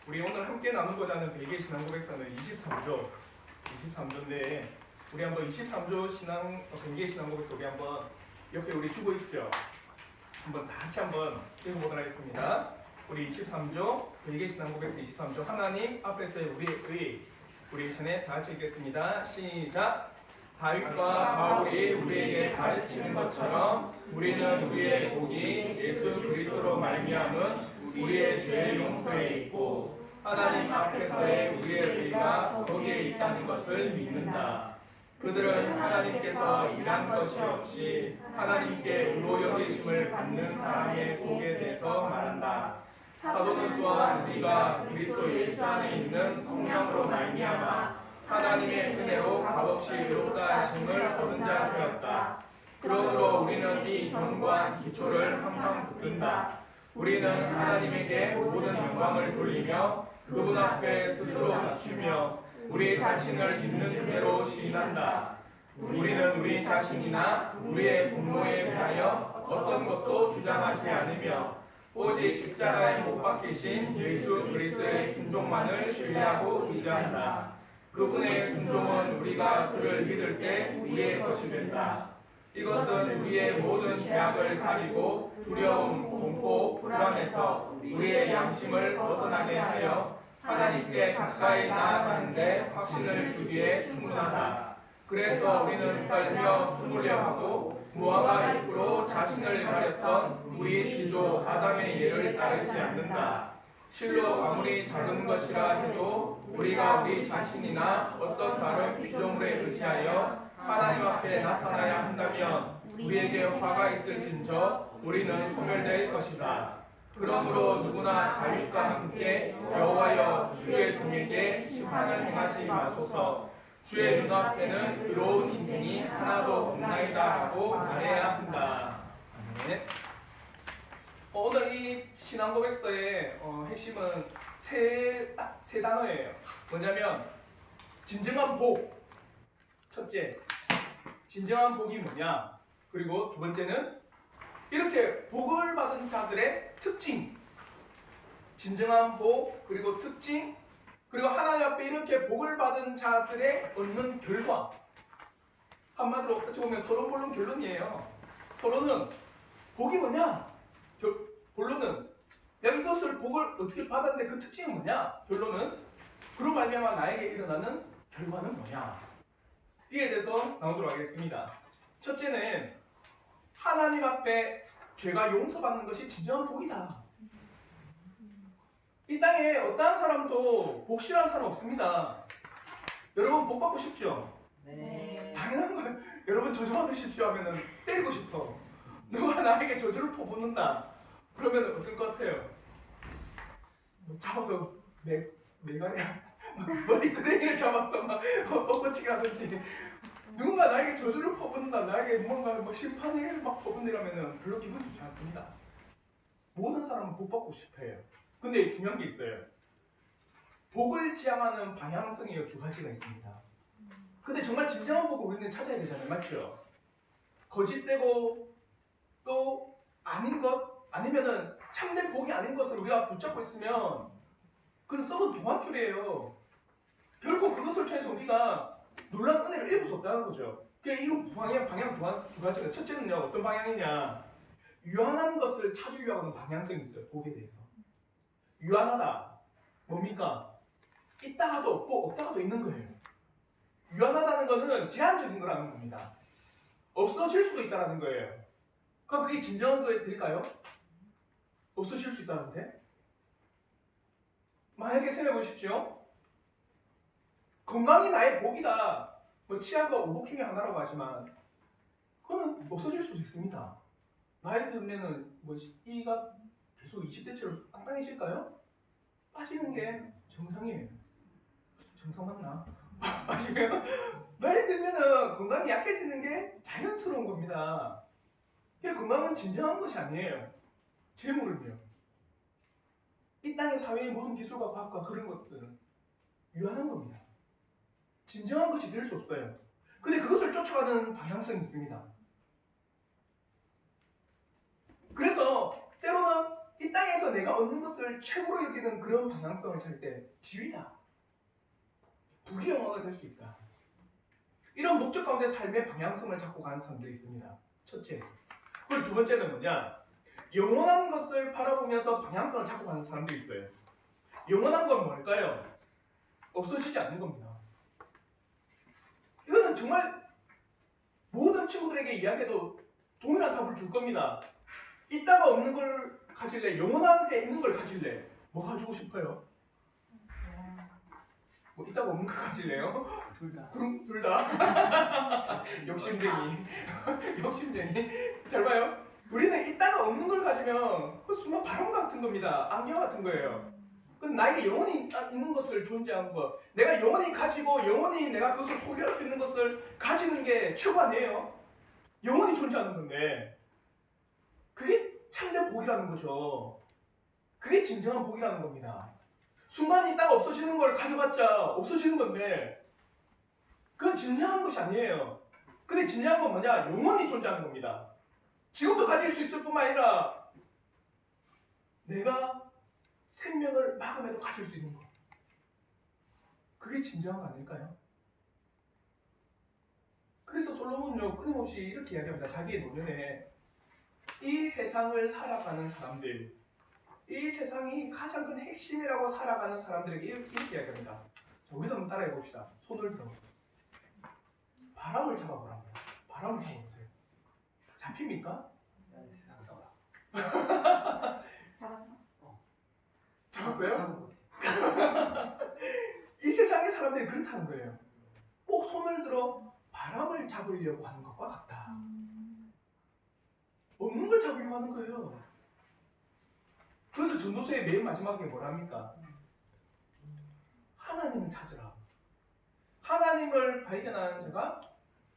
우리 오늘 함께 나누고자 하는 베개 신앙 고백서는 23조인데 우리 한번 23조 베개 신앙 고백서 우리 한번 옆에 우리 주고 있죠. 한번 다 같이 한번 읽어보도록 하겠습니다. 우리 23조 베개 신앙 고백서 23조 하나님 앞에서의 우리의 우리 시간에 다 같이 읽겠습니다. 시작. 다윗과 바울이 우리에게 가르치는 것처럼 우리는 우리의 복이 예수 그리스도로 말미암은 우리의 죄 용서에 있고 하나님 앞에서의 우리의 의가 거기에 있다는 것을 믿는다. 그들은 하나님께서 일한 것이 없이 하나님께 의로 여기심을 받는 사람의 복에 대해서 말한다. 사도는 또한 우리가 그리스도 예수 안에 있는 성령으로 말미암아 하나님의 은혜로 값없이 의롭다 하심을 얻은 자 되었다. 그러므로 우리는 이 견고한 기초를 항상 붙든다. 우리는 하나님에게 모든 영광을 돌리며 그분 앞에 스스로 낮추며 우리 자신을 있는 그대로 시인한다. 우리는 우리 자신이나 우리의 분노에 대하여 어떤 것도 주장하지 않으며 오직 십자가에 못 박히신 예수 그리스도의 순종만을 신뢰하고 의지한다. 그분의 순종은 우리가 그를 믿을 때 우리의 것이 된다. 이것은 우리의 모든 죄악을 가리고 두려움, 공포, 불안에서 우리의 양심을 벗어나게 하여 하나님께 가까이 나아가는데 확신을 주기에 충분하다. 그래서 우리는 떨며 숨으려 하고 무화과 잎으로 자신을 가렸던 우리 시조 아담의 예를 따르지 않는다. 실로 아무리 작은 것이라 해도 우리가 우리 자신이나 어떤 다른 피조물에 의지하여 하나님 앞에 나타나야 한다면 우리에게 화가 있을진저 우리는 소멸될 것이다. 그러므로 누구나 다윗과 함께 여호와여 주의 종에게 심판을 행하지 마소서. 주의 눈앞에는 의로운 인생이 하나도 없나이다라고 말해야 한다. 아멘. 오늘 이 신앙 고백서의 핵심은 세 단어예요. 뭐냐면 진정한 복. 첫째, 진정한 복이 뭐냐? 그리고 두 번째는 이렇게 복을 받은 자들의 특징. 진정한 복, 그리고 특징, 그리고 하나님 앞에 이렇게 복을 받은 자들의 얻는 결과. 한마디로 어찌 보면 서론 결론이에요. 서론은 복이 뭐냐? 본론은 내가 이것을 복을 어떻게 받았는데 그 특징은 뭐냐? 결론은 그로 말미암아 나에게 일어나는 결과는 뭐냐? 이에 대해서 나오도록 하겠습니다. 첫째는 하나님 앞에 죄가 용서받는 것이 진정한 복이다. 이 땅에 어떠한 사람도 복 싫어하는 사람 없습니다. 여러분 복 받고 싶죠? 네. 당연한 거예요. 여러분 저주 받으십시오 하면은 때리고 싶어. 누가 나에게 저주를 퍼붓는다. 그러면 어떨 것 같아요? 잡아서 매가리 머리 끄댕이를 잡아서 막 엎어치기 하든지, 누군가 나에게 저주를 퍼붓는다, 나에게 뭔가 심판을 막 퍼붓는다면은 별로 기분 좋지 않습니다. 모든 사람은 복 받고 싶어해요. 근데 중요한 게 있어요. 복을 지향하는 방향성이 두 가지가 있습니다. 근데 정말 진정한 복을 우리는 찾아야 되잖아요, 맞죠? 거짓되고 또 아닌 것, 아니면은 참된 복이 아닌 것을 우리가 붙잡고 있으면 그건 썩은 동안줄이에요. 결국 그것을 통해서 우리가 놀라운 은혜를 입을 수 없다는 거죠. 그러니까 이 방향 두 가지가, 첫째는요, 어떤 방향이냐? 유한한 것을 찾으려고 하는 방향성이 있어요. 복에 대해서. 유한하다. 뭡니까? 있다가도 없고 없다가도 있는 거예요. 유한하다는 것은 제한적인 거라는 겁니다. 없어질 수도 있다는 거예요. 그럼 그게 진정한 거에 될까요? 없어질 수 있다는데? 만약에 생각해 보십시오. 건강이 나의 복이다. 치아가 오복 중에 하나라고 하지만 그거는 없어질 수도 있습니다. 나이 들면은 이가 계속 20대처럼 땅땅해질까요? 빠지는 게 정상이에요. 정상 맞나? 빠지면 나이 들면은 건강이 약해지는 게 자연스러운 겁니다. 건강은 진정한 것이 아니에요. 재물은요. 이 땅의 사회의 모든 기술과 과학과 그런 것들은 유한한 겁니다. 진정한 것이 될 수 없어요. 근데 그것을 쫓아가는 방향성이 있습니다. 그래서 때로는 이 땅에서 내가 얻는 것을 최고로 여기는 그런 방향성을 찾을 때 지위다, 부귀영화가 될 수 있다. 이런 목적 가운데 삶의 방향성을 잡고 가는 사람들이 있습니다. 첫째. 그리고 두 번째는 뭐냐? 영원한 것을 바라보면서 방향성을 잡고 가는 사람들이 있어요. 영원한 건 뭘까요? 없어지지 않는 겁니다. 이거는 정말 모든 친구들에게 이야기해도 동일한 답을 줄 겁니다. 있다가 없는 걸 가질래? 영원한데 있는 걸 가질래? 뭐 가지고 싶어요? 뭐 있다가 없는 거 가질래요? 둘 다. 그럼 둘 다. 욕심쟁이. 욕심쟁이. 잘 봐요. 우리는 있다가 없는 걸 가지면 그 순간 바람 같은 겁니다. 안개 같은 거예요. 그럼 나에게 영원히 있는 것을 존재하는 것, 내가 영원히 가지고 영원히 내가 그것을 소유할 수 있는 것을 가지는 게 최고 아니에요? 영원히 존재하는 건데 그게 참된 복이라는 거죠. 그게 진정한 복이라는 겁니다. 순간 있다가 없어지는 걸 가져봤자 없어지는 건데 그건 진정한 것이 아니에요. 근데 진정한 건 뭐냐? 영원히 존재하는 겁니다. 지금도 가질 수 있을 뿐만 아니라 내가 생명을 마감해도 가질 수 있는 것. 그게 진정한 거 아닐까요? 그래서 솔로몬은요 끊임없이 이렇게 이야기합니다. 자기의 노년에 이 세상을 살아가는 사람들, 이 세상이 가장 큰 핵심이라고 살아가는 사람들에게 이렇게 이야기합니다. 자, 우리도 한번 따라해 봅시다. 손을 들어. 바람을 잡아보랍니다. 바람을 잡아보세요. 잡힙니까? 세상 잡아. 잡았어? 잡았어요? 잡은 것 같아. 이 세상의 사람들이 그렇다는 거예요. 꼭 손을 들어 바람을 잡으려고 하는 것과 같다. 없는 걸 잡으려고 하는 거예요. 그래서 전도서의 맨 마지막에 뭐랍니까? 하나님을 찾으라. 하나님을 발견하는 자가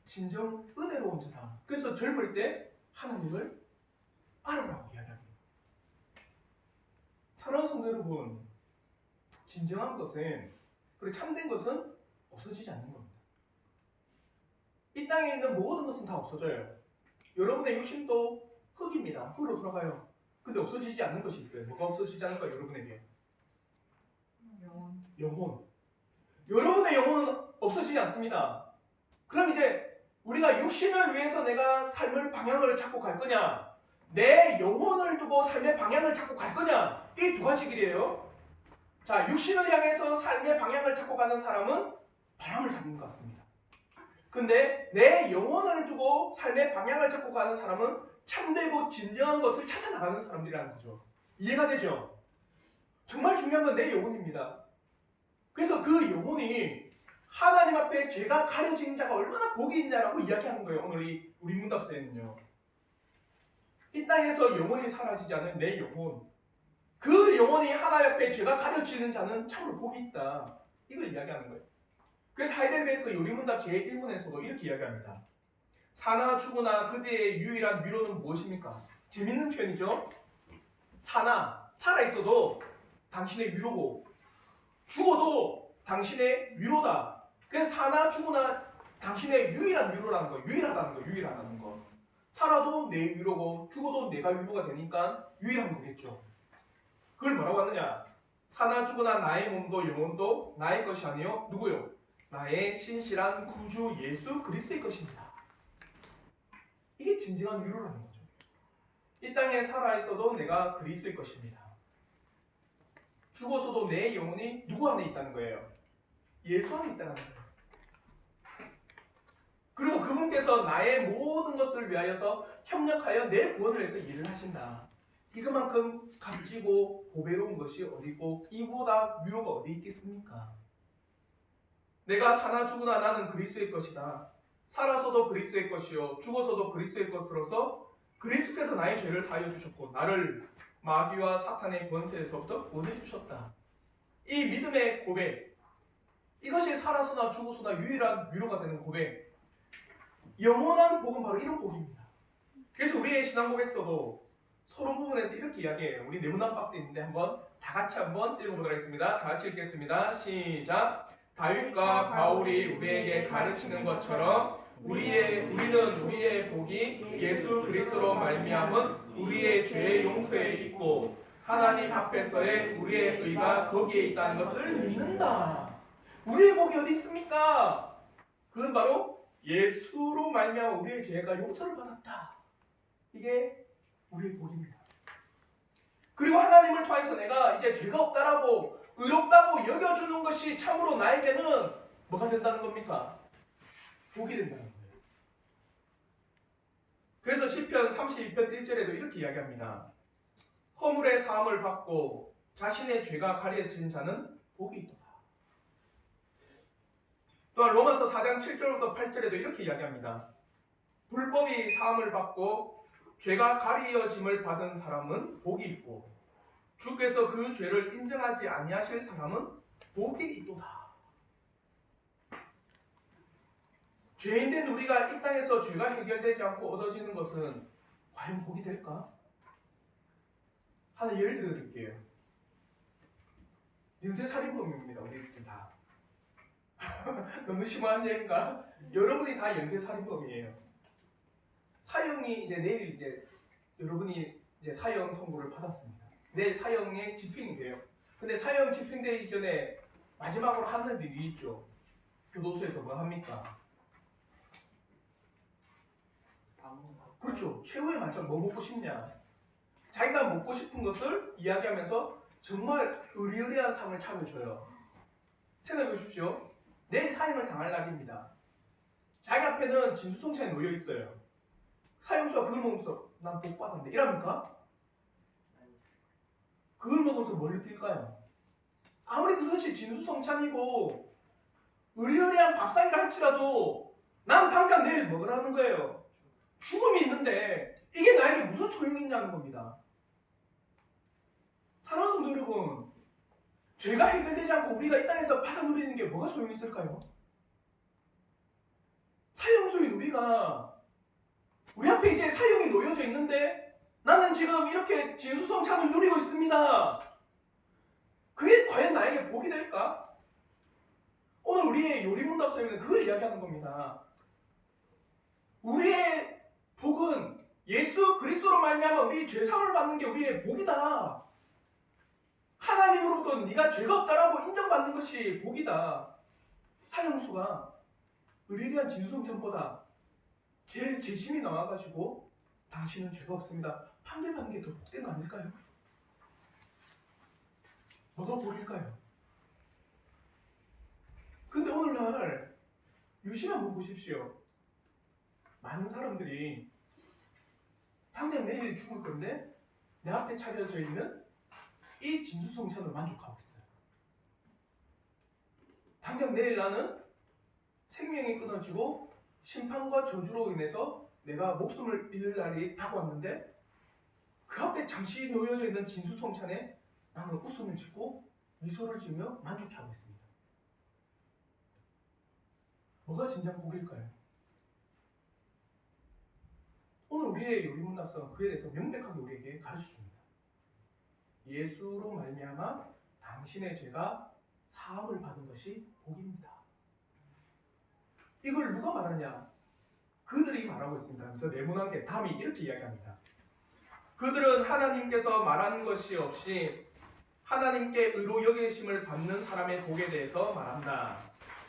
진정 은혜로운 자다. 그래서 젊을 때 하나님을 알아라고 이야기합니다. 사랑하는 성도 여러분, 진정한 것은, 그리고 참된 것은 없어지지 않는 겁니다. 이 땅에 있는 모든 것은 다 없어져요. 여러분의 육신도 흙입니다. 흙으로 돌아가요. 근데 없어지지 않는 것이 있어요. 뭐가 없어지지 않을까요? 여러분에게 영혼. 여러분의 영혼은 없어지지 않습니다. 그럼 이제 우리가 육신을 위해서 내가 삶을 방향을 잡고 갈 거냐, 내 영혼을 두고 삶의 방향을 잡고 갈 거냐, 이 두 가지 길이에요. 자, 육신을 향해서 삶의 방향을 잡고 가는 사람은 바람을 잡는 것 같습니다. 근데 내 영혼을 두고 삶의 방향을 잡고 가는 사람은 참되고 진정한 것을 찾아 나가는 사람들이라는 거죠. 이해가 되죠? 정말 중요한 건 내 영혼입니다. 그래서 그 영혼이 하나님 앞에 죄가 가려진 자가 얼마나 복이 있냐라고 이야기하는 거예요. 오늘 우리 문답서에는요. 이 땅에서 영혼이 사라지지 않은 내 영혼, 그 영혼이 하나님 앞에 죄가 가려지는 자는 참으로 복이 있다. 이걸 이야기하는 거예요. 그래서 하이델베르크 요리문답 제1문에서도 이렇게 이야기합니다. 사나 죽으나 그대의 유일한 위로는 무엇입니까? 재밌는 표현이죠. 사나, 살아있어도 당신의 위로고, 죽어도 당신의 위로다. 그래서 사나 죽으나 당신의 유일한 위로라는 거, 유일하다는 거, 유일하다는 거. 살아도 내 위로고 죽어도 내가 위로가 되니까 유일한 거겠죠. 그걸 뭐라고 하느냐? 사나 죽으나 나의 몸도 영혼도 나의 것이 아니요 누구요? 나의 신실한 구주 예수 그리스도의 것입니다. 이게 진정한 위로라는 거죠. 이 땅에 살아있어도 내가 그리스도의 것입니다. 죽어서도 내 영혼이 누구 안에 있다는 거예요? 예수 안에 있다는 거예요. 그리고 그분께서 나의 모든 것을 위하여서 협력하여 내 구원을 위해서 일을 하신다. 이것만큼 값지고 보배로운 것이 어디 있고 이보다 위로가 어디 있겠습니까? 내가 사나 죽으나 나는 그리스도의 것이다. 살아서도 그리스도의 것이요 죽어서도 그리스도의 것으로서 그리스도께서 나의 죄를 사하여 주셨고 나를 마귀와 사탄의 권세에서부터 구원해 주셨다. 이 믿음의 고백, 이것이 살아서나 죽어서나 유일한 위로가 되는 고백, 영원한 복은 바로 이런 복입니다. 그래서 우리의 신앙 고백서도 서로 부분에서 이렇게 이야기해요. 우리 네모난 박스에 있는데 한번 다 같이 한번 읽어보도록 하겠습니다. 다 같이 읽겠습니다. 시작. 다윗과 바울이 우리에게 가르치는 것처럼 우리는 우리의 복이 예수 그리스도로 말미암은 우리의 죄의 용서에 있고 하나님 앞에서의 우리의 의가 거기에 있다는 것을 믿는다. 우리의 복이 어디 있습니까? 그건 바로 예수로 말미암아 우리의 죄가 용서를 받았다. 이게 우리의 복입니다. 그리고 하나님을 통해서 내가 이제 죄가 없다라고 의롭다고 여겨주는 것이 참으로 나에게는 뭐가 된다는 겁니까? 복이 된다는 거예요. 그래서 시편 32편 1절에도 이렇게 이야기합니다. 허물의 사함을 받고 자신의 죄가 가려진 자는 복이 있도다. 또한 로마서 4장 7절부터 8절에도 이렇게 이야기합니다. 불법이 사함을 받고 죄가 가려짐을 받은 사람은 복이 있고 주께서 그 죄를 인정하지 아니하실 사람은 복이 있도다. 죄인된 우리가 이 땅에서 죄가 해결되지 않고 얻어지는 것은 과연 복이 될까? 하나 예를 들어 드릴게요. 연쇄살인범입니다. 우리들 다. 너무 심한 예인가? 여러분이 다 연쇄살인범이에요. 사형이 이제 내일 이제 여러분이 이제 사형 선고를 받았습니다. 내일 사형에 집행이 돼요. 근데 사형 집행되기 전에 마지막으로 하는 일이 있죠. 교도소에서 뭐 합니까? 그렇죠. 최후의 만찬 뭐 먹고 싶냐? 자기가 먹고 싶은 것을 이야기하면서 정말 의리의리한 상을 차려줘요. 생각해 보십시오. 내일 사형을 당할 날입니다. 자기 앞에는 진수성찬이 놓여 있어요. 사형수가 그걸 먹으면서 난 복 받았는데 이랍니까? 그걸 먹으면서 뭘 느낄까요? 아무리 그것이 진수성찬이고 의리의리한 밥상이라 할지라도 난 당장 내일 먹으라는 거예요. 죽음이 있는데 이게 나에게 무슨 소용이 있냐는 겁니다. 사랑하는 성도 여러분, 죄가 해결되지 않고 우리가 이 땅에서 받아 누리는 게 뭐가 소용이 있을까요? 사형수인 우리가 우리 앞에 이제 사형이 놓여져 있는데 나는 지금 이렇게 진수성찬을 누리고 있습니다. 그게 과연 나에게 복이 될까? 오늘 우리의 요리문답서에는 그걸 이야기하는 겁니다. 우리의 복은 예수 그리스도로 말미암아 우리 죄사함을 받는 게 우리의 복이다. 하나님으로부터 네가 죄가 없다라고 인정받는 것이 복이다. 사형수가 의리의리한 진수성찬보다 제 재심이 나와가지고 당신은 죄가 없습니다. 판결받는 게 더 복된 거 아닐까요? 뭐가 복일까요? 근데 오늘날 유심히 한번 보십시오. 많은 사람들이 당장 내일 죽을 건데 내 앞에 차려져 있는 이 진수성찬으로 만족하고 있어요. 당장 내일 나는 생명이 끊어지고 심판과 저주로 인해서 내가 목숨을 잃을 날이 다가왔는데 그 앞에 잠시 놓여져 있는 진수성찬에 나는 웃음을 짓고 미소를 지으며 만족하고 있습니다. 뭐가 진정 복일까요? 오늘 우리의 요리문답서는 그에 대해서 명백하게 우리에게 가르쳐줍니다. 예수로 말미암아 당신의 죄가 사함을 받은 것이 복입니다. 이걸 누가 말하냐? 그들이 말하고 있습니다. 그래서 네모나게 담이 이렇게 이야기합니다. 그들은 하나님께서 말하는 것이 없이 하나님께 의로 여기심을 받는 사람의 복에 대해서 말한다.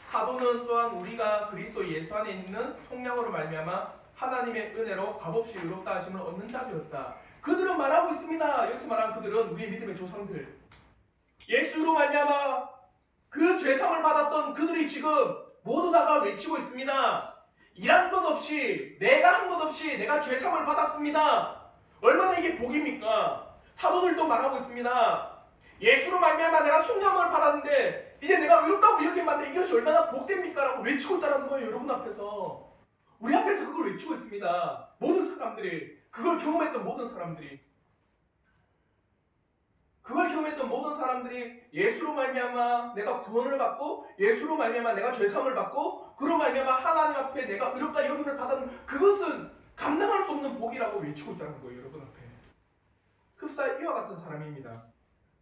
사도는 또한 우리가 그리스도 예수 안에 있는 속량으로 말미암아 하나님의 은혜로 값없이 의롭다 하심을 얻는 자들이었다. 그들은 말하고 있습니다. 여기서 말하는 그들은 우리의 믿음의 조상들. 예수로 말미암아 그 죄상을 받았던 그들이 지금 모두 다가 외치고 있습니다. 일한 것 없이 내가 한 것 없이 내가 죄상을 받았습니다. 얼마나 이게 복입니까? 사도들도 말하고 있습니다. 예수로 말미암아 내가 속량을 받았는데 이제 내가 의롭다고 이렇게 말하는데 이것이 얼마나 복됩니까? 라고 외치고 있다는 거예요. 여러분 앞에서. 우리 앞에서 그걸 외치고 있습니다. 모든 사람들이, 그걸 경험했던 모든 사람들이, 그걸 경험했던 모든 사람들이 예수로 말미암아 내가 구원을 받고 예수로 말미암아 내가 죄사함을 받고 그로 말미암아 하나님 앞에 내가 의롭다 여김을 받았는 그것은 감당할 수 없는 복이라고 외치고 있다는 거예요. 여러분 앞에. 흡사 이와 같은 사람입니다.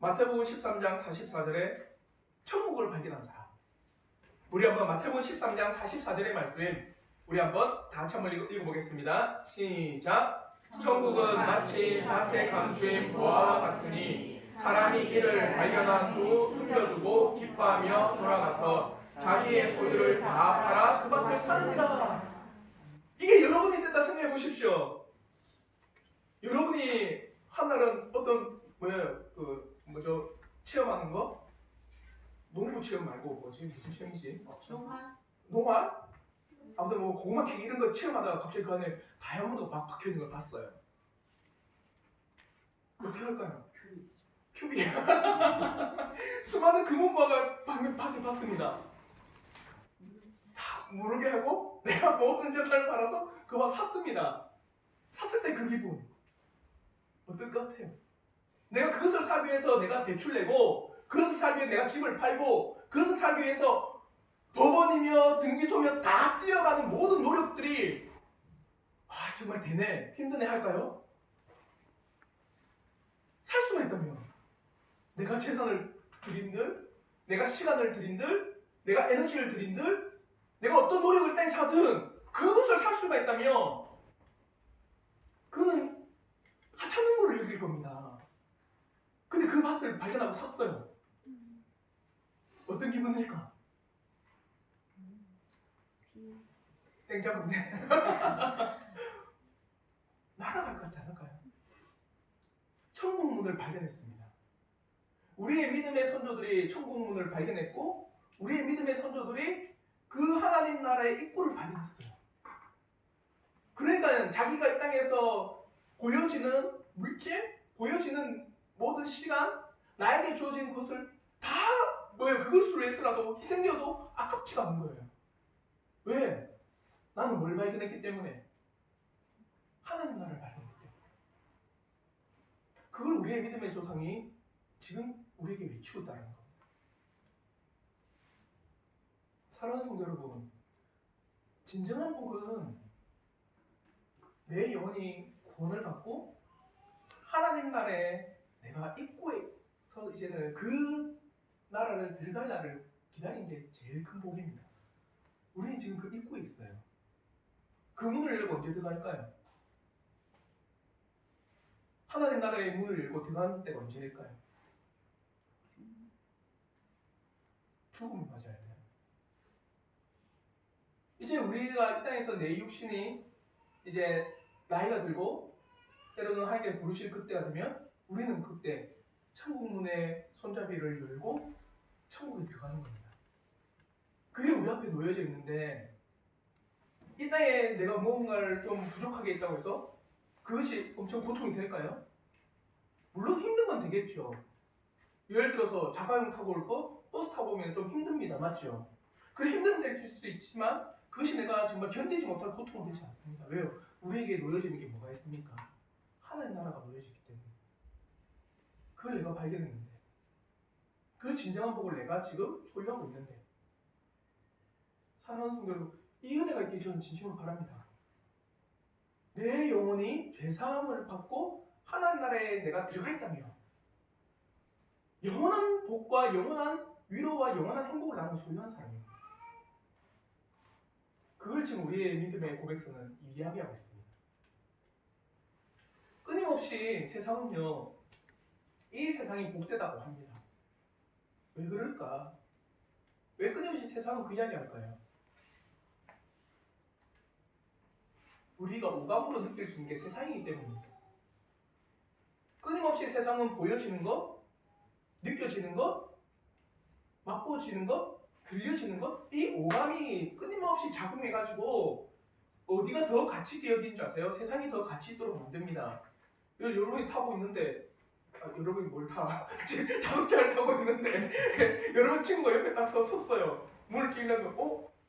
마태복음 13장 44절에 천국을 발견한 사람. 우리 한번 마태복음 13장 44절의 말씀 우리 한번 다 같이 한번 읽어보겠습니다. 시작. 천국은 마치 밭에 감추인 보화와 같으니 사람이 이를 발견한 후 숨겨두고 기뻐하며 돌아가서 자기의 소유를 다 팔아 그 밭을 사느니라. 이게 여러분이 됐다 생각해 보십시오. 여러분이 한날은 어떤 뭐죠 체험하는 거? 농부 체험 말고 무슨 체험이지? 농활? 아무튼 뭐 고구마 캐기 이런 거 체험하다가 갑자기 그 안에 다이아몬드가 막 박혀 있는 걸 봤어요. 어떻게 할까요? 큐비. 수많은 금은보화가 밭을 봤습니다. 다 모르게 하고 내가 모든 재산을 팔아서 그 밭 샀습니다. 샀을 때 그 기분 어떨 것 같아요? 내가 그것을 사기 위해서 내가 대출 내고 그것을 사기 위해 내가 집을 팔고 그것을 사기 위해서 법원이며 등기소며 다 뛰어가는 모든 노력들이 정말 되네 힘드네 할까요? 살 수만 있다면 내가 재산을 들인들 내가 시간을 들인들 내가 에너지를 들인들 내가 어떤 노력을 땡사든 그것을 살 수가 있다면 그는 하찮은 거를 여길 겁니다. 근데 그 밭을 발견하고 샀어요. 어떤 기분일까? 땡 잡았네. 날아갈 것 같지 않을까요? 천국문을 발견했습니다. 우리의 믿음의 선조들이 천국문을 발견했고 우리의 믿음의 선조들이 그 하나님 나라의 입구를 발견했어요. 그러니까 자기가 이 땅에서 보여지는 물질, 보여지는 모든 시간, 나에게 주어진 것을 다 그것을 위해서라도 희생되어도 아깝지가 않은 거예요. 왜? 나는 뭘 발견했기 때문에? 하나님 나라를 발견했기 때문에. 그걸 우리의 믿음의 조상이 지금 우리에게 외치고 있다는 겁니다. 사랑하는 성도 여러분, 진정한 복은 내 영혼이 구원을 받고 하나님 나라에 내가 입구에서 이제는 그 나라를 들어갈 날을 기다리는 게 제일 큰 복입니다. 우리는 지금 그 입구에 있어요. 그 문을 열고 언제 들어갈까요? 하나님 나라의 문을 열고 들어가는 때가 언제일까요? 죽음을 맞아야 돼요. 이제 우리가 이 땅에서 내 육신이 이제 나이가 들고 때로는 하나님께 부르실 그때가 되면 우리는 그때 천국 문의 손잡이를 열고 천국에 들어가는 겁니다. 그게 우리 앞에 놓여져 있는데 이 땅에 내가 무언가를 좀 부족하게 있다고 해서 그것이 엄청 고통이 될까요? 물론 힘든 건 되겠죠. 예를 들어서 자가용 타고 올 거 버스 타고 오면 좀 힘듭니다. 맞죠? 그래 힘든 될 수 있지만 그것이 내가 정말 견디지 못할 고통은 되지 않습니다. 왜요? 우리에게 놓여져 있는 게 뭐가 있습니까? 하나님 나라가 놓여져 있기 때문에. 그걸 내가 발견했는데 그 진정한 복을 내가 지금 소유하고 있는데 사랑하는 성도 여러분, 이 은혜가 있기를 저는 진심으로 바랍니다. 내 영혼이 죄사함을 받고 하나님 나라에 내가 들어가 있다며 영원한 복과 영원한 위로와 영원한 행복을 나는 소유한 사람입니다. 그걸 지금 우리의 믿음의 고백서는 이야기하고 있습니다. 끊임없이 세상은요, 이 세상이 복되다고 합니다. 왜 그럴까? 왜 끊임없이 세상은 그 이야기 할까요? 우리가 오감으로 느낄 수 있는 게 세상이기 때문입니다. 끊임없이 세상은 보여지는 것, 느껴지는 것, 맛보지는 것, 들려지는 것, 이 오감이 끊임없이 작용해가지고 어디가 더 가치 있게 여기는 줄 아세요? 세상이 더 가치 있도록 만듭니다. 여러분이 타고 있는데 여러분이 뭘 타? 자동차를 타고 있는데 여러분 친구가 옆에 딱 섰어요. 문을 찌르면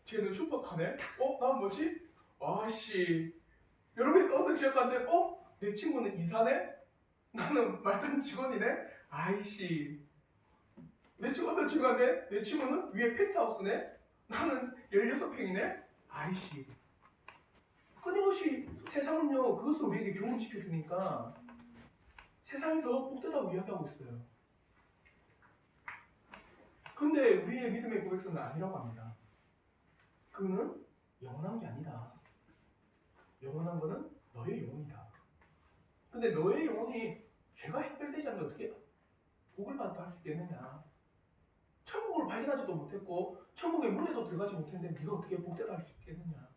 쟤는 슈퍼카네? 난 뭐지? 아씨 여러분이 어떤 지역 갔는데 내 친구는 이사네? 나는 말단 직원이네? 아이씨 내 친구 어떤 지역 갔는데 내 친구는 위에 펜트하우스네? 나는 16평이네? 아이씨 끊임없이 세상은요 그것을 우리에게 경험시켜주니까 세상이 더 복되다고 이야기하고 있어요. 그런데 우리의 믿음의 고백서는 아니라고 합니다. 그는 영원한 게 아니다. 영원한 거는 너의 영혼이다. 근데 너의 영혼이 죄가 해결되지 않는데 어떻게 복을 받다 할 수 있겠느냐? 천국을 발견하지도 못했고 천국의 문에도 들어가지 못했는데 네가 어떻게 복되다 할 수 있겠느냐?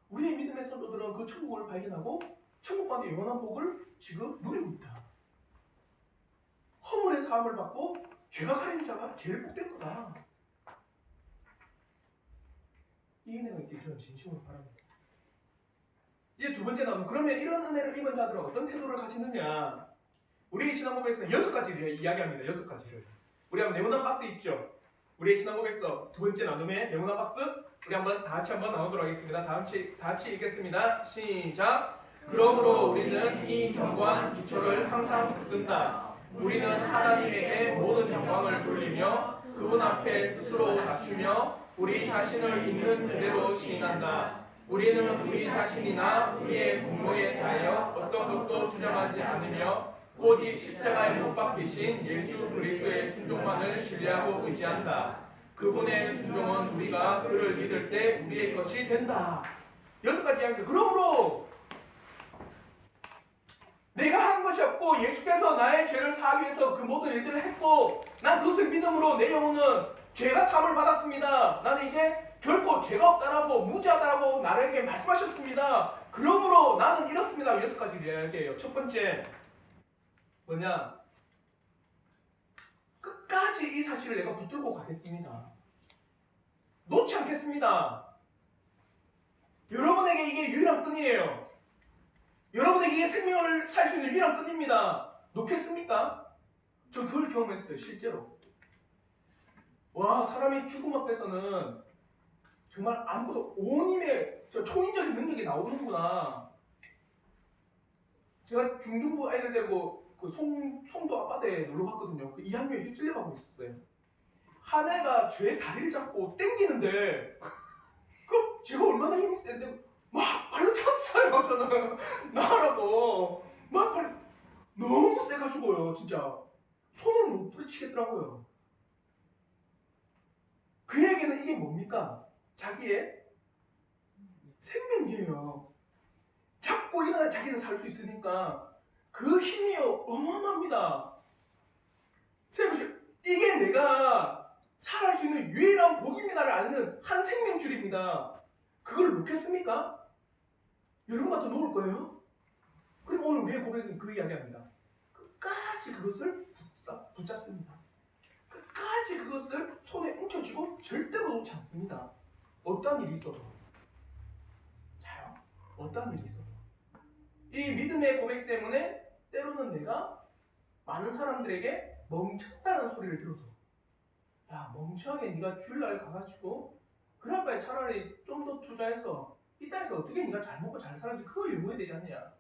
우리의 믿음의 선조들은 그 천국을 발견하고 천국 가운데 영원한 복을 지금 누리고 있다. 허물의 사함을 받고 죄가 가린 자가 제일 복된 거다. 이 은혜가 있길 저는 진심으로 바랍니다. 이제 두 번째 나오는 그러면 이런 은혜를 입은 자들은 어떤 태도를 가지느냐? 우리 신앙고백에서 6가지를 이야기합니다. 6가지를. 우리 한번 네모난 박스 있죠? 우리 신앙고백서 두 번째 나눔의 네모난 박스 우리 한번 다 같이 한번 나오도록 하겠습니다. 다 같이 읽겠습니다. 시작. 그러므로 우리는 이 견고한 기초를 항상 붙든다. 우리는 하나님에게 모든 영광을 돌리며 그분 앞에 스스로 낮추며 우리 자신을 있는 그대로 시인한다. 우리는 우리 자신이나 우리의 공로에 대하여 어떤 것도 주장하지 않으며 오직 십자가에 못 박히신 예수 그리스도의 순종만을 신뢰하고 의지한다. 그분의 순종은 우리가 그를 믿을 때 우리의 것이 된다. 6가지 이야기입니다. 그러므로 내가 한 것이 없고 예수께서 나의 죄를 사하기 위해서 그 모든 일들을 했고 난 그것을 믿음으로 내 영혼은 죄가 사함을 받았습니다. 나는 이제 결코 죄가 없다라고 무죄하다라고 나에게 말씀하셨습니다. 그러므로 나는 이렇습니다. 6가지 이야기예요. 첫 번째 뭐냐? 끝까지 이 사실을 내가 붙들고 가겠습니다. 놓지 않겠습니다. 여러분에게 이게 유일한 끈이에요. 여러분에게 이게 생명을 살 수 있는 유일한 끈입니다. 놓겠습니까? 저 그걸 경험했어요. 실제로. 와, 사람이 죽음 앞에서는 정말 아무것도 온 힘의 저 초인적인 능력이 나오는구나. 제가 중등부 아이들 데리고 그 송도 아파트에 놀러 갔거든요. 그 2학년에 휩쓸려 가고 있었어요. 한 애가 제 다리를 잡고 땡기는데 그 제가 얼마나 힘이 센데 막 발로 찼어요. 저는 나라고 막 발 너무 세가지고요. 진짜 손을 못 부딪히겠더라고요. 그에게는 이게 뭡니까? 자기의 생명이에요. 잡고 일어나 자기는 살 수 있으니까 그 힘이 어마어마합니다. 생각해보세요. 이게 내가 살아갈 수 있는 유일한 복입니다를 아는 한 생명줄입니다. 그걸 놓겠습니까? 여러분 같아 놓을 거예요? 그리고 오늘 우리의 고백은 그 이야기합니다. 끝까지 그것을 붙잡습니다. 끝까지 그것을 손에 뭉쳐쥐고 절대로 놓지 않습니다. 어떠한 일이 있어도. 자요. 어떠한 일이 있어도. 이 믿음의 고백 때문에 때로는 내가 많은 사람들에게 멍청하다는 소리를 들어도 야 멍청하게 네가 주일날 가가지고 그럴 바에 차라리 좀 더 투자해서 이 땅에서 어떻게 네가 잘 먹고 잘 사는지 그걸 연구해야 되지 않냐.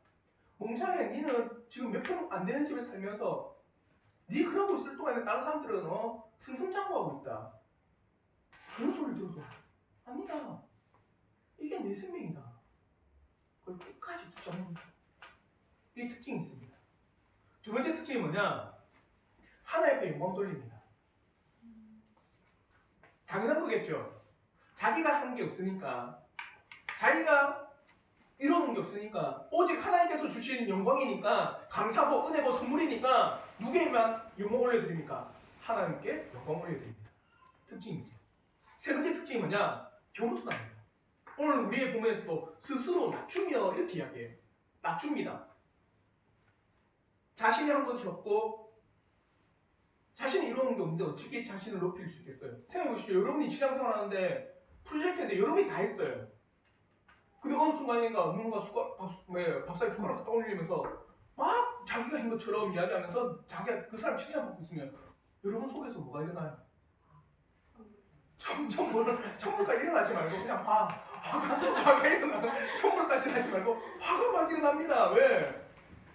멍청하게 니는 지금 몇 평 안 되는 집에 살면서 네 그러고 있을 동안에 다른 사람들은 승승장구하고 있다. 그런 소리를 들어도 아니다. 이게 내 생명이다. 그걸 끝까지 붙잡는다. 이 특징이 있습니다. 두 번째 특징이 뭐냐? 하나님께 영광 돌립니다. 당연한 거겠죠. 자기가 한 게 없으니까, 자기가 이루는 게 없으니까, 오직 하나님께서 주신 영광이니까, 감사고 은혜고 선물이니까 누구에게만 영광 올려드립니까? 하나님께 영광 올려드립니다. 특징이 있습니다. 세 번째 특징이 뭐냐? 겸손합니다. 오늘 우리의 본문에서도 스스로 낮추며 이렇게 이야기해요. 낮춥니다. 자신이 한 것이 없고 자신이 이루는 게 없는데 어떻게 자신을 높일 수 있겠어요? 생각해보십시오. 여러분이 직장생활 하는데 프로젝트인데 여러분이 다 했어요. 근데 어느 순간인가 누군가 밥상에 숟가락 떠올리면서 막 자기가 한 것처럼 이야기하면서 자기가 그 사람 칭찬받고 있으면 여러분 속에서 뭐가 일어나요? 점점 천물까지 일어나지 말고 그냥 화가 일어나. 천물까지 하지 말고 화가 막 일어납니다. 왜?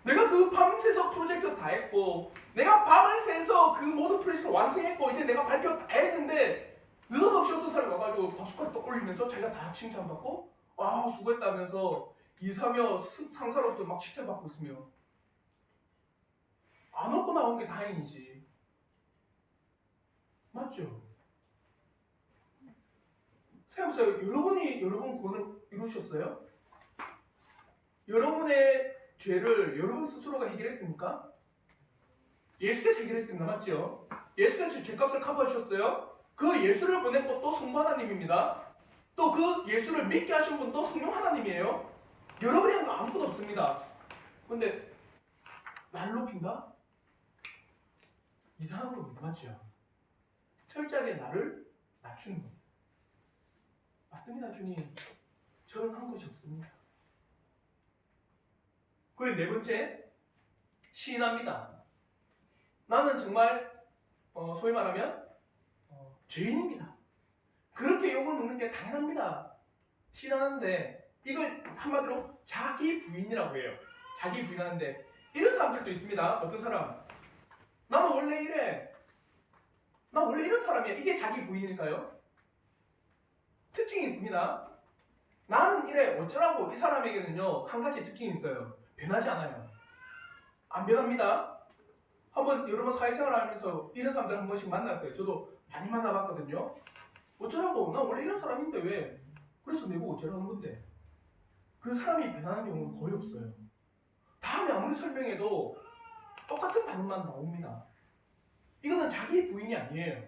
내가 그 밤새서 프로젝트 다 했고 내가 밤을 새서 그 모든 프로젝트를 완성했고 이제 내가 발표 다 했는데 느닷없이 어떤 사람이 와가지고 밥숟가락 떠올리면서 자기가 다 칭찬받고 아 수고했다면서 이사며 상사로부터 막 칭찬받고 있으면 안 얻고 나온 게 다행이지. 맞죠? 생각해보세요. 여러분이 여러분 구원을 이루셨어요? 여러분의 죄를 여러분 스스로가 해결했습니까? 예수께서 해결했습니다. 맞죠? 예수께서 죄값을 커버해 주셨어요. 그 예수를 보낸 것도 성부 하나님입니다. 또 그 예수를 믿게 하신 분도 성령 하나님이에요. 여러분이 한 거 아무것도 없습니다. 근데 날 높인가? 이상한 겁니다. 맞죠? 철저하게 나를 낮추는 겁니다. 맞습니다, 주님. 저는 한 것이 없습니다. 그리고 네 번째, 시인합니다. 나는 정말 소위 말하면 죄인입니다. 그렇게 욕을 먹는 게 당연합니다. 시인하는데 이걸 한마디로 자기 부인이라고 해요. 자기 부인하는데 이런 사람들도 있습니다. 어떤 사람? 나는 원래 이래. 나 원래 이런 사람이야. 이게 자기 부인일까요? 특징이 있습니다. 나는 이래. 어쩌라고. 이 사람에게는요 한 가지 특징이 있어요. 변하지 않아요. 안 변합니다. 한번 여러분 사회생활 하면서 이런 사람들 한 번씩 만날 거예요. 저도 많이 만나봤거든요. 어쩌라고. 나 원래 이런 사람인데 왜? 그래서 내보고 어쩌라는 건데. 그 사람이 변하는 경우는 거의 없어요. 다음에 아무리 설명해도 똑같은 반응만 나옵니다. 이거는 자기 부인이 아니에요.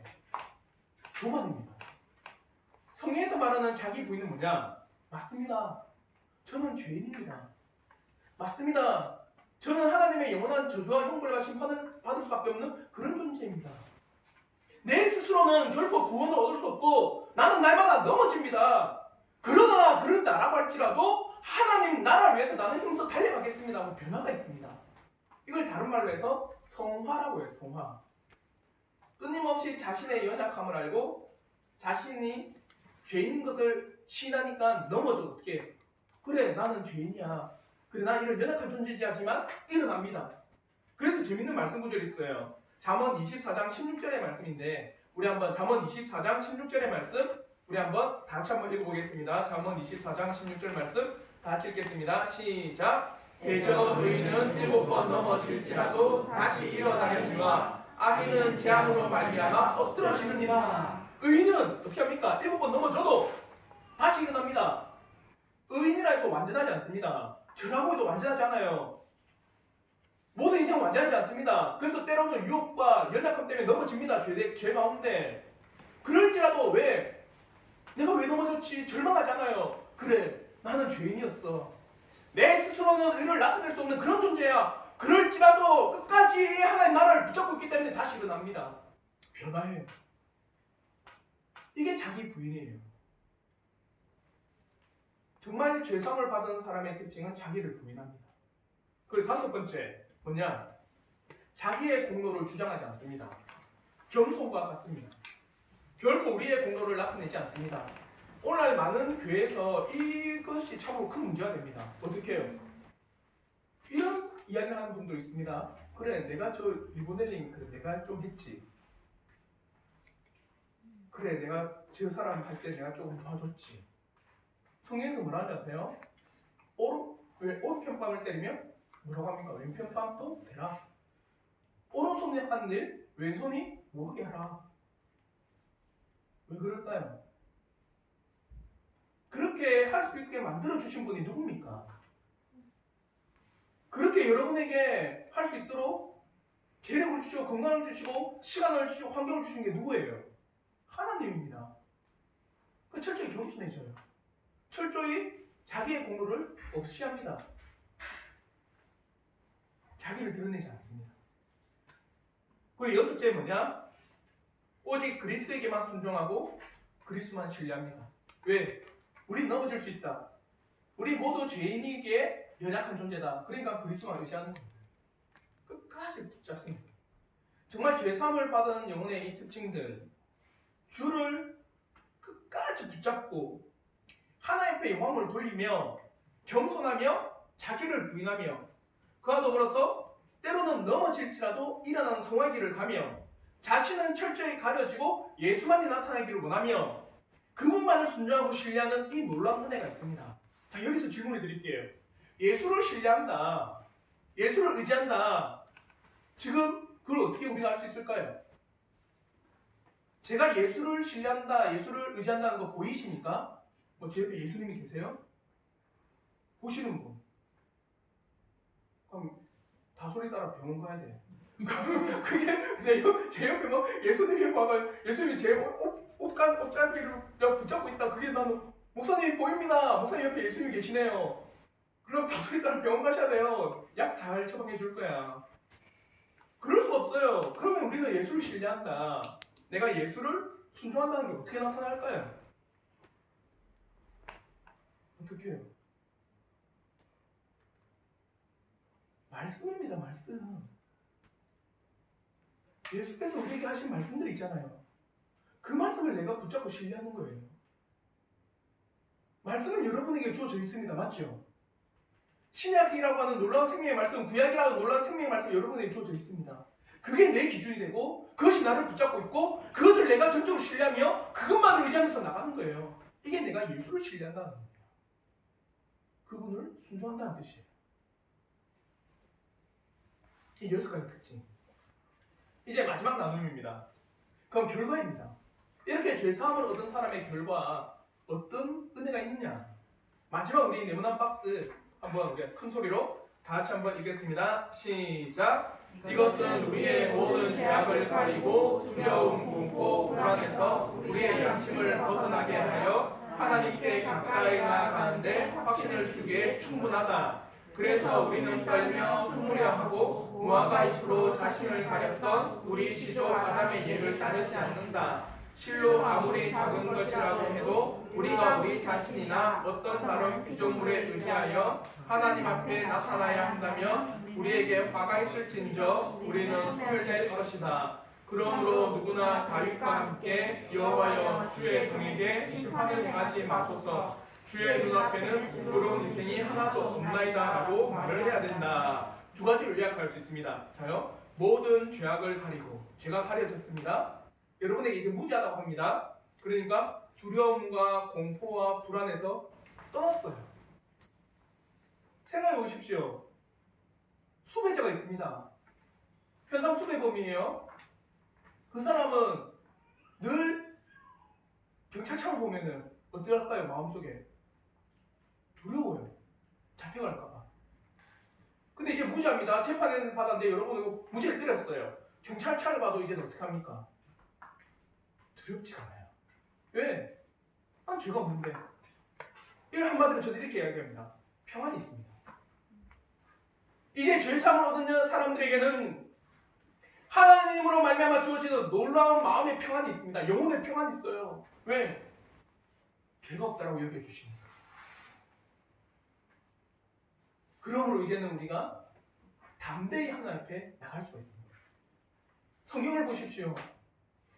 교만입니다. 성경에서 말하는 자기 부인은 뭐냐? 맞습니다. 저는 죄인입니다. 맞습니다. 저는 하나님의 영원한 저주와 형벌과 심판을 받을 수밖에 없는 그런 존재입니다. 내 스스로는 결코 구원을 얻을 수 없고 나는 날마다 넘어집니다. 그러나 그런다라고 할지라도 하나님 나라를 위해서 나는 힘써 달려가겠습니다 하고 변화가 있습니다. 이걸 다른 말로 해서 성화라고 해요. 성화. 끊임없이 자신의 연약함을 알고 자신이 죄인인 것을 시인하니까 넘어져. 어떻게? 그래 나는 죄인이야. 그래 나 이런 연약한 존재지만 일어납니다. 그래서 재밌는 말씀 구절이 있어요. 잠언 24장 16절의 말씀인데 우리 한번 잠언 24장 16절의 말씀 우리 한번 다 같이 한번 읽어보겠습니다. 잠언 24장 16절 말씀 다 같이 읽겠습니다. 시작. 대저 의인은 7번 넘어질지라도 다시 일어나려니와 악인은 재앙으로 말미암아 엎드러지느니라. 의인은 어떻게 합니까? 7번 넘어져도 다시 일어납니다. 의인이라 해서 완전하지 않습니다. 저라고 해도 완전하지 않아요. 모든 인생은 완전하지 않습니다. 그래서 때로는 유혹과 연약함 때문에 넘어집니다. 죄 가운데. 그럴지라도 왜? 내가 왜 넘어졌지? 절망하지 않아요. 그래, 나는 죄인이었어. 내 스스로는 의를 나타낼 수 없는 그런 존재야. 그럴지라도 끝까지 하나님 나라를 붙잡고 있기 때문에 다시 일어납니다. 변화해요. 이게 자기 부인이에요. 정말 죄상을 받은 사람의 특징은 자기를 부인합니다. 그리고 다섯 번째 뭐냐? 자기의 공로를 주장하지 않습니다. 겸손과 같습니다. 결코 우리의 공로를 나타내지 않습니다. 오늘날 많은 교회에서 이것이 참으로 큰 문제가 됩니다. 어떻게 해요? 이런 이야기를 하는 분도 있습니다. 그래 내가 저 리모델링 그래 내가 좀 했지. 그래 내가 저 사람 할 때 내가 조금 도와줬지. 성경에서 뭐라 하지 아세요? 오른편빵을 때리면 뭐라고 합니까? 왼편빵도 대라. 오른손이 하는 일 왼손이 모르게 하라. 왜 그럴까요? 그렇게 할 수 있게 만들어주신 분이 누굽니까? 그렇게 여러분에게 할 수 있도록 재력을 주시고 건강을 주시고 시간을 주시고 환경을 주신 게 누구예요? 하나님입니다. 철저히 겸손해져요. 철저히 자기의 공로를 없이합니다. 자기를 드러내지 않습니다. 그리고 여섯째 뭐냐? 오직 그리스도에게만 순종하고 그리스도만 신뢰합니다. 왜? 우린 넘어질 수 있다. 우리 모두 죄인이기에 연약한 존재다. 그러니까 그리스도만 의지하는 겁니다. 끝까지 붙잡습니다. 정말 죄사함을 받은 영혼의 이 특징들 주를 끝까지 붙잡고 하나님 앞에 영광을 돌리며 겸손하며 자기를 부인하며 그와 더불어서 때로는 넘어질지라도 일어나는 성화의 길을 가며 자신은 철저히 가려지고 예수만이 나타나기를 원하며 그분만을 순종하고 신뢰하는 이 놀라운 은혜가 있습니다. 자, 여기서 질문을 드릴게요. 예수를 신뢰한다. 예수를 의지한다. 지금 그걸 어떻게 우리가 알 수 있을까요? 제가 예수를 신뢰한다, 예수를 의지한다는 거 보이십니까? 제 옆에 예수님이 계세요? 보시는 분. 다소리 따라 병원 가야 돼. 그게 제 옆에 막 예수님이 막 예수님이 제 옷갈피를 붙잡고 있다. 그게 나는 목사님이 보입니다. 목사님 옆에 예수님이 계시네요. 그럼 다소리 따라 병원 가셔야 돼요. 약 잘 처방해 줄 거야. 그럴 수 없어요. 그러면 우리는 예수를 신뢰한다. 내가 예수를 순종한다는 게 어떻게 나타날까요? 어떻게 해요? 말씀입니다. 말씀. 예수께서 우리에게 하신 말씀들이 있잖아요. 그 말씀을 내가 붙잡고 신뢰하는 거예요. 말씀은 여러분에게 주어져 있습니다. 맞죠? 신약이라고 하는 놀라운 생명의 말씀, 구약이라고 하는 놀라운 생명의 말씀 여러분에게 주어져 있습니다. 그게 내 기준이 되고 그것이 나를 붙잡고 있고 그것을 내가 전적으로 신뢰하며 그것만을 의지하면서 나가는 거예요. 이게 내가 예수를 신뢰한다는 겁니다. 그분을 순종한다는 뜻이에요. 이 6가지 특징. 이제 마지막 나눔입니다. 그럼 결과입니다. 이렇게 죄사함을 얻은 사람의 결과 어떤 은혜가 있느냐. 마지막 우리 네모난 박스 한번 우리가 큰 소리로 다 같이 한번 읽겠습니다. 시작. 이것은 우리의 모든 죄악을 가리고 두려움, 공포, 불안에서 우리의 양심을 벗어나게 하여 하나님께 가까이 나아가는데 확신을 주기에 충분하다. 그래서 우리는 떨며 숨으려 하고 무화과 잎으로 자신을 가렸던 우리 시조 아담의 예를 따르지 않는다. 실로 아무리 작은 것이라도 해도 우리가 우리 자신이나 어떤 다른 피조물에 의지하여 하나님 앞에 나타나야 한다면 우리에게 화가 있을진저 우리는 손을 낼 것이다. 그러므로 누구나 다윗과 함께 여호와여 주의 종에게 심판을 행하지 마소서. 주의 눈앞에는 의로운 인생이 하나도 없나이다 라고 말을 해야 된다. 두 가지를 요약할 수 있습니다. 자요, 모든 죄악을 가리고 죄가 가려졌습니다. 여러분에게 이제 무지하다고 합니다. 그러니까 두려움과 공포와 불안에서 떠났어요. 생각해 보십시오. 수배자가 있습니다. 현상 수배범이에요. 그 사람은 늘 경찰차를 보면은 어떻게 할까요? 마음속에 두려워요. 잡혀갈까봐. 근데 이제 무죄합니다. 재판을 받았는데 여러분 무죄를 때렸어요. 경찰차를 봐도 이제는 어떻게 합니까? 두렵지 않아요. 왜? 난 죄가 없는데. 이걸 한마디로 저도 이렇게 이야기합니다. 평안이 있습니다. 이제 죄사함을 얻은 사람들에게는 하나님으로 말미암아 주어지는 놀라운 마음의 평안이 있습니다. 영혼의 평안이 있어요. 왜? 죄가 없다라고 여겨주십니다. 그러므로 이제는 우리가 담대히 하나님 앞에 나갈 수가 있습니다. 성경을 보십시오.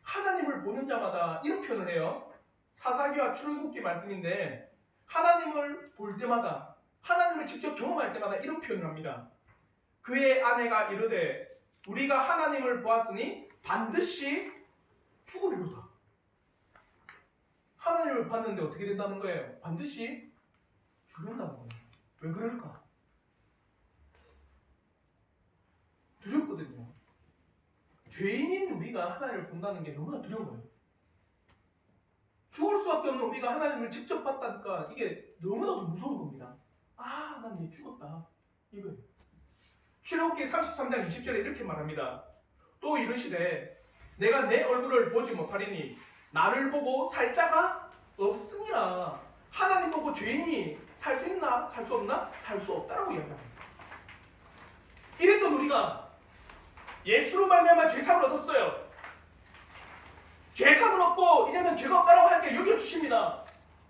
하나님을 보는 자마다 이런 표현을 해요. 사사기와 출애굽기 말씀인데 하나님을 볼 때마다 하나님을 직접 경험할 때마다 이런 표현을 합니다. 그의 아내가 이르되 우리가 하나님을 보았으니 반드시 죽으리로다. 하나님을 봤는데 어떻게 된다는 거예요? 반드시 죽는다는 거예요. 왜 그럴까? 두렵거든요. 죄인인 우리가 하나님을 본다는 게 너무나 두려워요. 죽을 수밖에 없는 우리가 하나님을 직접 봤다니까 이게 너무나도 무서운 겁니다. 아, 난 이제 죽었다. 이거예요. 출애굽기 33장 20절에 이렇게 말합니다. 또 이르시되 내가 내 얼굴을 보지 못하리니 나를 보고 살 자가 없으니라. 하나님 보고 죄인이 살 수 있나? 살 수 없나? 살 수 없다라고 이야기합니다. 이랬던 우리가 예수로 말미암아 죄사함을 얻었어요. 죄사함을 얻고 이제는 죄가 없다라고 하니까 여겨주십니다.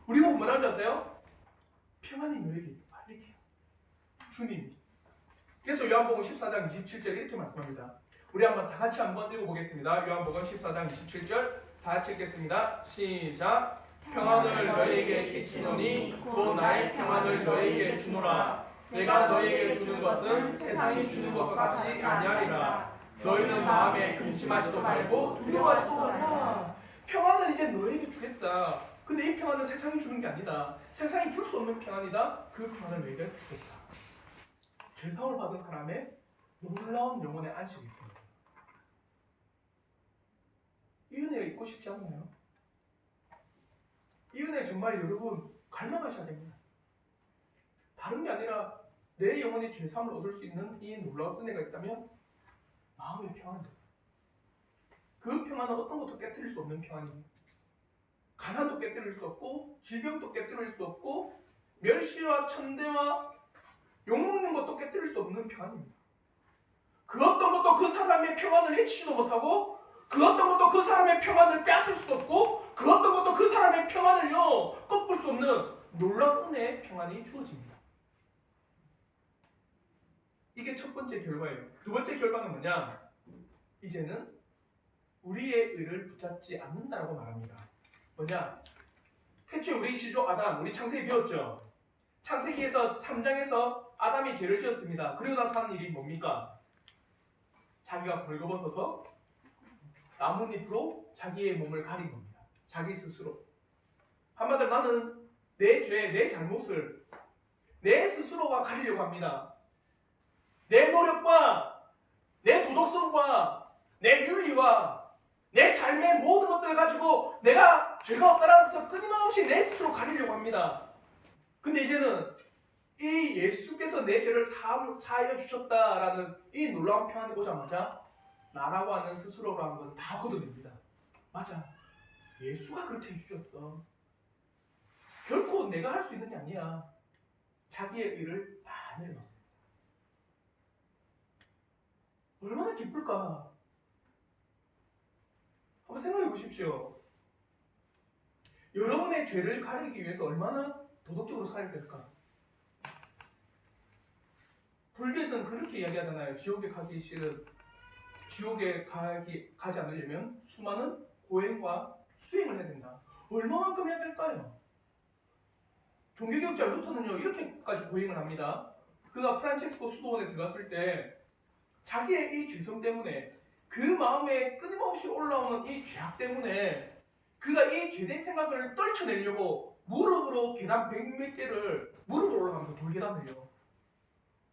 우리 보고 뭐라는 줄 아세요? 평안이 너에게 있다. 이렇게 주님. 그래서 요한복음 14장 27절에 이렇게 말씀합니다. 우리 한번 다 같이 한번 읽어보겠습니다. 요한복음 14장 27절 다 같이 읽겠습니다. 시작. 평안을 너희에게 끼치노니 또 나의 평안을 너희에게 주노라. 내가 너희에게 주는 것은 세상이 주는 것과 같이 아니하리라. 너희는 마음에 근심하지도 말고 두려워하지도 말라. 평안을 이제 너희에게 주겠다. 근데 이 평안은 세상이 주는 게 아니다. 세상이 줄 수 없는 평안이다. 그 평안을 너희에게 주겠다. 죄사함을 받은 사람의 놀라운 영혼의 안식이 있습니다. 이 은혜가 있고 싶지 않나요? 이 은혜 정말 여러분 갈망하셔야 됩니다. 다른 게 아니라 내 영혼이 죄사함을 얻을 수 있는 이 놀라운 은혜가 있다면 마음의 평안이 있어. 그 평안은 어떤 것도 깨뜨릴 수 없는 평안입니다. 가난도 깨뜨릴 수 없고 질병도 깨뜨릴 수 없고 멸시와 천대와 욕먹는 것도 깨뜨릴 수 없는 평안입니다. 그 어떤 것도 그 사람의 평안을 해치지도 못하고 그 어떤 것도 그 사람의 평안을 빼앗을 수도 없고 그 어떤 것도 그 사람의 평안을요 꺾을 수 없는 놀라운 은혜의 평안이 주어집니다. 이게 첫 번째 결과예요. 두 번째 결과는 뭐냐? 이제는 우리의 의를 붙잡지 않는다라고 말합니다. 뭐냐? 태초에 우리 시조 아담, 우리 창세기 배웠죠? 창세기에서 3장에서 아담이 죄를 지었습니다. 그리고 나서 하는 일이 뭡니까? 자기가 벌거벗어서 나뭇잎으로 자기의 몸을 가린 겁니다. 자기 스스로. 한마디로 나는 내 죄, 내 잘못을 내 스스로가 가리려고 합니다. 내 노력과 내 도덕성과 내 윤리와 내 삶의 모든 것들을 가지고 내가 죄가 없다라는 것을 끊임없이 내 스스로 가리려고 합니다. 근데 이제는 이 예수께서 내 죄를 사하여 주셨다라는 이 놀라운 평안이 오자마자 나라고 하는 스스로로 하는 건 다 걷어냅니다. 맞아. 예수가 그렇게 해주셨어. 결코 내가 할 수 있는 게 아니야. 자기의 의를 다 내려놨습니다. 얼마나 기쁠까? 한번 생각해 보십시오. 여러분의 죄를 가리기 위해서 얼마나 도덕적으로 살아야 될까? 불교에서는 그렇게 이야기하잖아요. 지옥에 가지 않으려면 수많은 고행과 수행을 해야 된다. 얼마만큼 해야 될까요? 종교개혁자 루터는요 이렇게까지 고행을 합니다. 그가 프란체스코 수도원에 들어갔을 때 자기의 이 죄성 때문에 그 마음에 끊임없이 올라오는 이 죄악 때문에 그가 이 죄된 생각을 떨쳐내려고 무릎으로 계단 100몇 개를 무릎으로 올라갑니다. 돌계단을요.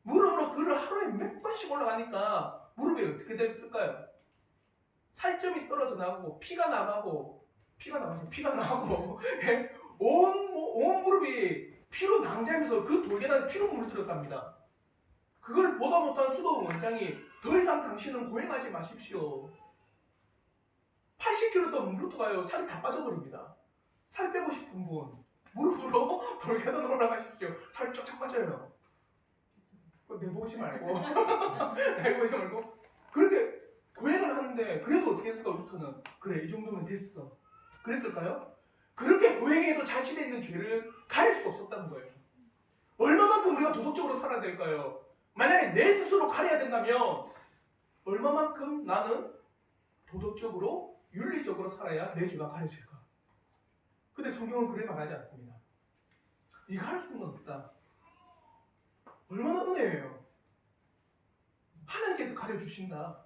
무릎으로 그를 하루에 몇 번씩 올라가니까 무릎이 어떻게 됐을까요? 살점이 떨어져 나가고 피가 나고 온 무릎이 피로 낭자하면서 그 돌계단에 피로 물들었답니다. 그걸 보다 못한 수도원 원장이 더 이상 당신은 고행하지 마십시오. 80kg 던 루터가요 살이 다 빠져버립니다. 살 빼고 싶은 분 무릎으로 돌계단 올라가십시오. 살 쫙쫙 빠져요. 내보지 말고 그렇게 고행을 하는데 그래도 어떻게 했을까? 루터는 그래 이 정도면 됐어. 그랬을까요? 그렇게 고행해도 자신에 있는 죄를 가릴 수가 없었다는 거예요. 얼마만큼 우리가 도덕적으로 살아야 될까요? 만약에 내 스스로 가려야 된다면 얼마만큼 나는 도덕적으로 윤리적으로 살아야 내 죄가 가려질까? 근데 성경은 그래 말하지 않습니다. 네가 할 수 있는 건 없다. 얼마나 은혜예요. 하나님께서 가려주신다.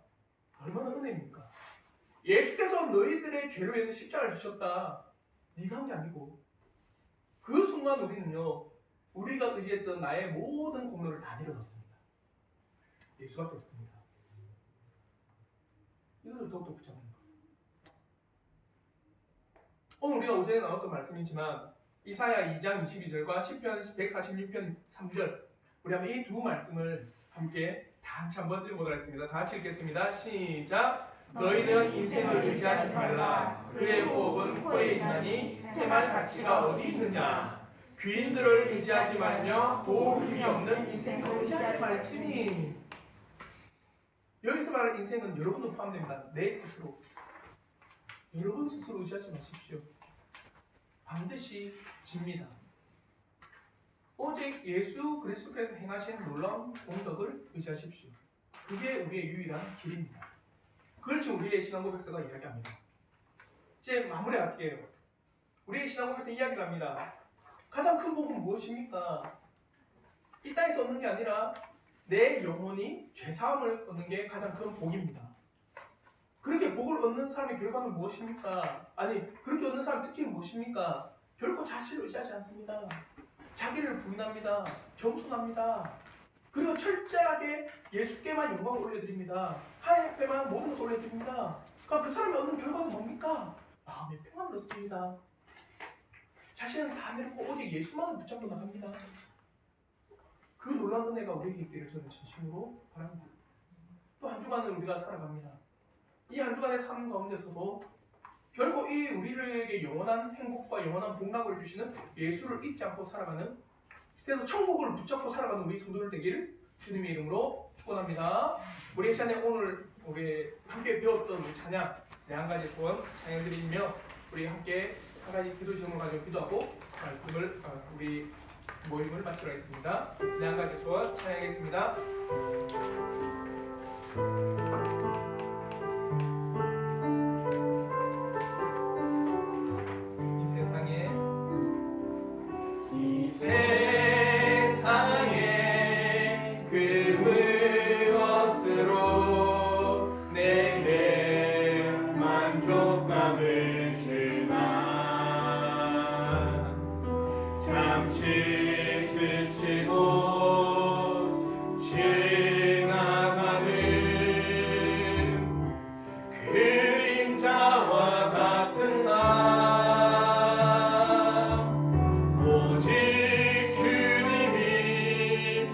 얼마나 은혜입니까? 예수께서 너희들의 죄를 위해서 십자가를 지셨다. 네가 한 게 아니고 그 순간 우리는요 우리가 의지했던 나의 모든 공로를 다 내려놓습니다. 예수밖에 없습니다. 이것을 더욱더 붙잡는 것. 오늘 우리가 어제 나눴던 말씀이지만 이사야 2장 22절과 시편 146편 3절 우리 한번 이 두 말씀을 함께 다 같이 한번 읽어보도록 하겠습니다. 다 같이 읽겠습니다. 시작! 너희는 인생을 의지하지 말라. 그의 호흡은 코에 있나니 새말 가치가 어디 있느냐. 귀인들을 의지하지 말며 도울 힘이 없는 인생을 의지하지 말지니. 여기서 말하는 인생은 여러분도 포함됩니다. 내 스스로. 여러분 스스로 의지하지 마십시오. 반드시 집니다. 오직 예수 그리스도께서 행하신 놀라운 공덕을 의지하십시오. 그게 우리의 유일한 길입니다. 그걸 지금 우리의 신앙 고백서가 이야기합니다. 이제 마무리할게요. 우리의 신앙 고백서 이야기를 합니다. 가장 큰 복은 무엇입니까? 이 땅에서 얻는 게 아니라 내 영혼이 죄사함을 얻는 게 가장 큰 복입니다. 그렇게 복을 얻는 사람의 결과는 무엇입니까? 아니 그렇게 얻는 사람의 특징은 무엇입니까? 결코 자신을 의지하지 않습니다. 자기를 부인합니다. 겸손합니다. 그리고 철저하게 예수께만 영광을 올려드립니다. 하나님 앞에만 모든 것을 올려드립니다. 그러니까 그 사람이 얻는 결과는 뭡니까? 마음의 평안을 얻습니다. 자신은 다 내놓고 오직 예수만을 붙잡고 나갑니다. 그 놀라운 은혜가 우리에게 있기를 저는 진심으로 바랍니다. 또 한 주간을 우리가 살아갑니다. 이 한 주간의 삶 가운데서도 결코 이 우리에게 영원한 행복과 영원한 복락을 주시는 예수를 잊지 않고 살아가는, 그래서 천국을 붙잡고 살아가는 우리 성도들 되기를 주님의 이름으로 축원합니다. 우리 시간에 오늘 우리 함께 배웠던 우리 찬양 네 한 가지 소원 찬양드리며 우리 함께 한 가지 기도 제목을 가지고 기도하고 말씀을 우리 모임을 마치도록 하겠습니다. 네 한 가지 소원 찬양하겠습니다. 이 세상에 그 무엇으로 내게 만족감을 주나 잠시 스치고 지나가는 그림자와 같은 삶 오직 주님이